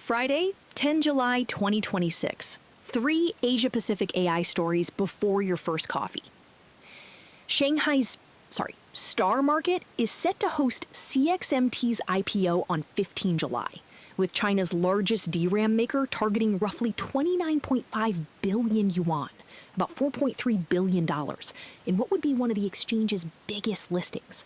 Friday, 10 July 2026. 3 Asia-Pacific AI stories before your first coffee. Star Market is set to host CXMT's IPO on 15 July, with China's largest DRAM maker targeting roughly 29.5 billion yuan, about $4.3 billion, in what would be one of the exchange's biggest listings.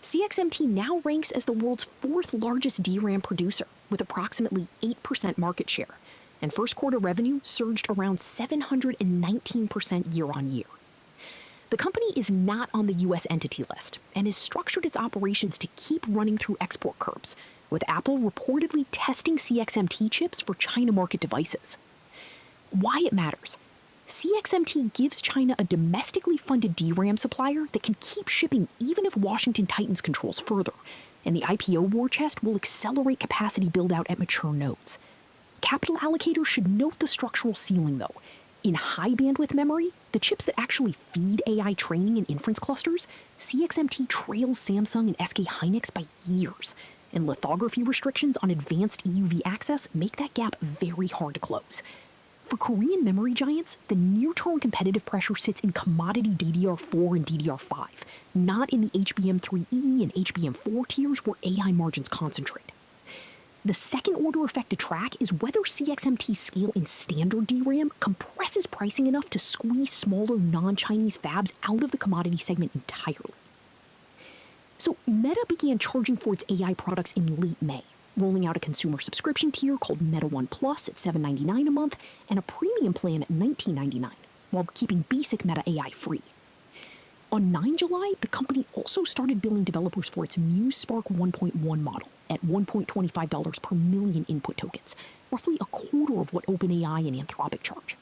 CXMT now ranks as the world's 4th largest DRAM producer, with approximately 8% market share, and first quarter revenue surged around 719% year-on-year. The company is not on the U.S. entity list and has structured its operations to keep running through export curbs, with Apple reportedly testing CXMT chips for China market devices. Why it matters. CXMT gives China a domestically funded DRAM supplier that can keep shipping even if Washington tightens controls further, and the IPO war chest will accelerate capacity build-out at mature nodes. Capital allocators should note the structural ceiling, though. In high-bandwidth memory, the chips that actually feed AI training and inference clusters, CXMT trails Samsung and SK Hynix by years, and lithography restrictions on advanced EUV access make that gap very hard to close. For Korean memory giants, the near-term competitive pressure sits in commodity DDR4 and DDR5, not in the HBM3E and HBM4 tiers where AI margins concentrate. The second-order effect to track is whether CXMT's scale in standard DRAM compresses pricing enough to squeeze smaller non-Chinese fabs out of the commodity segment entirely. So Meta began charging for its AI products in late May, rolling out a consumer subscription tier called Meta One Plus at $7.99 a month and a premium plan at $19.99, while keeping basic Meta AI free. On 9 July, the company also started billing developers for its Muse Spark 1.1 model at $1.25 per million input tokens, roughly a quarter of what OpenAI and Anthropic charge.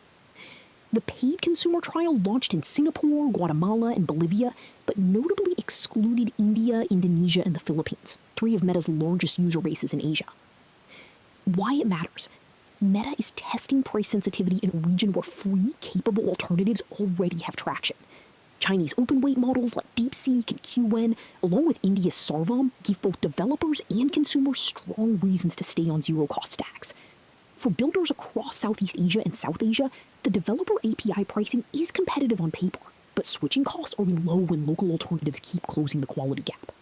The paid consumer trial launched in Singapore, Guatemala, and Bolivia, but notably excluded India, Indonesia, and the Philippines, 3 of Meta's largest user bases in Asia. Why it matters. Meta is testing price sensitivity in a region where free, capable alternatives already have traction. Chinese open-weight models like DeepSeek and QN, along with India's Sarvam, give both developers and consumers strong reasons to stay on zero-cost stacks. For builders across Southeast Asia and South Asia, the developer API pricing is competitive on paper, but switching costs are low when local alternatives keep closing the quality gap.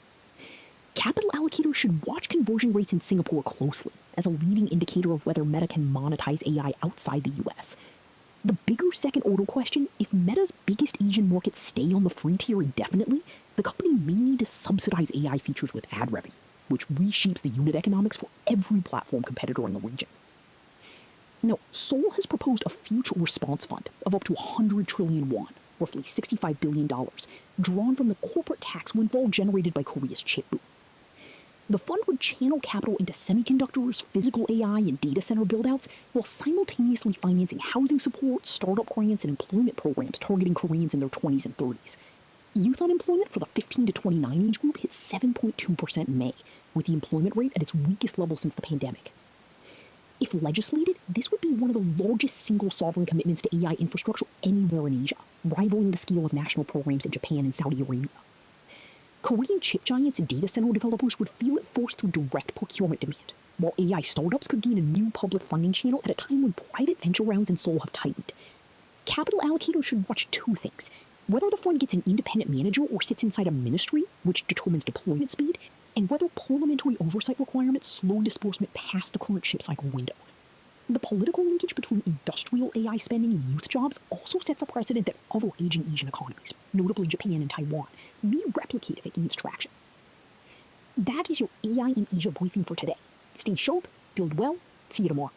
Capital allocators should watch conversion rates in Singapore closely as a leading indicator of whether Meta can monetize AI outside the US. The bigger second-order question, if Meta's biggest Asian markets stay on the free tier indefinitely, the company may need to subsidize AI features with ad revenue, which reshapes the unit economics for every platform competitor in the region. Now, Seoul has proposed a future response fund of up to 100 trillion won, roughly $65 billion, drawn from the corporate tax windfall generated by Korea's chip boom. The fund would channel capital into semiconductors, physical AI, and data center buildouts, while simultaneously financing housing support, startup grants, and employment programs targeting Koreans in their 20s and 30s. Youth unemployment for the 15 to 29 age group hit 7.2% in May, with the employment rate at its weakest level since the pandemic. If legislated, this would be one of the largest single sovereign commitments to AI infrastructure anywhere in Asia, rivaling the scale of national programs in Japan and Saudi Arabia. Korean chip giants and data center developers would feel it forced through direct procurement demand, while AI startups could gain a new public funding channel at a time when private venture rounds in Seoul have tightened. Capital allocators should watch 2 things: whether the fund gets an independent manager or sits inside a ministry, which determines deployment speed, and whether parliamentary oversight requirements slow disbursement past the current chip cycle window. The political linkage between industrial AI spending and youth jobs also sets a precedent that other aging Asian economies, notably Japan and Taiwan, may replicate if it gains traction. That is your AI in Asia briefing for today. Stay sharp, build well, see you tomorrow.